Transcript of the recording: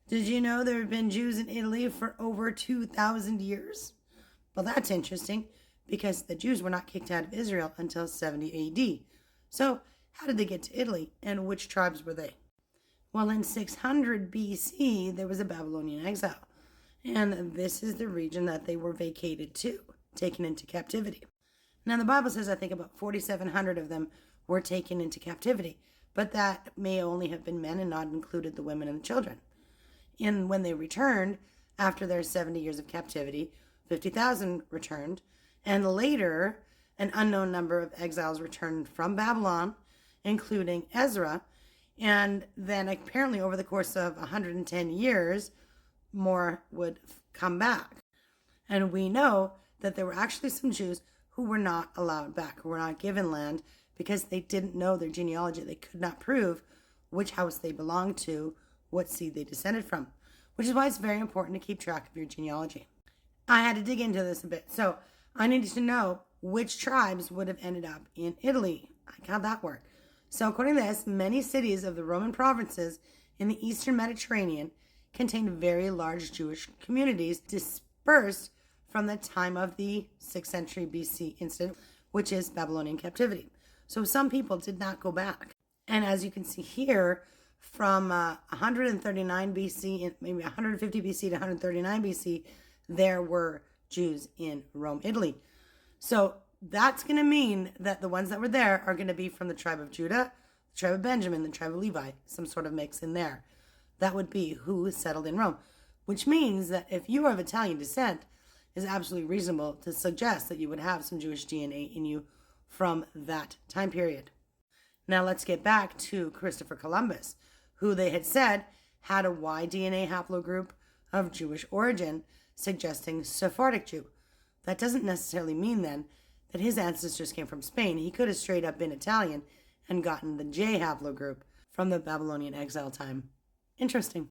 Did you know there have been Jews in Italy for over 2,000 years? Well, that's interesting because the Jews were not kicked out of Israel until 70 AD. So, how did they get to Italy and which tribes were they? Well, in 600 BC, there was a Babylonian exile. And this is the region that they were vacated to, taken into captivity. Now, the Bible says I think about 4,700 of them were taken into captivity, but that may only have been men and not included the women and the children. And when they returned, after their 70 years of captivity, 50,000 returned, and later, an unknown number of exiles returned from Babylon, including Ezra, and then apparently over the course of 110 years, more would come back. And we know that there were actually some Jews who were not allowed back, who were not given land because they didn't know their genealogy. They could not prove which house they belonged to, what seed they descended from, which is why it's very important to keep track of your genealogy. I had to dig into this a bit. So I needed to know which tribes would have ended up in Italy. How'd that work? So according to this, many cities of the Roman provinces in the Eastern Mediterranean contained very large Jewish communities dispersed from the time of the 6th century BC incident, which is Babylonian captivity. So some people did not go back. And as you can see here, from 139 BC, maybe 150 BC to 139 BC, there were Jews in Rome, Italy. So that's going to mean that the ones that were there are going to be from the tribe of Judah, the tribe of Benjamin, the tribe of Levi, some sort of mix in there. That would be who settled in Rome, which means that if you are of Italian descent, it's absolutely reasonable to suggest that you would have some Jewish DNA in you from that time period. Now let's get back to Christopher Columbus, who they had said had a Y DNA haplogroup of Jewish origin, suggesting Sephardic Jew. That doesn't necessarily mean then that his ancestors came from Spain. He could have straight up been Italian and gotten the J haplogroup from the Babylonian exile time. Interesting.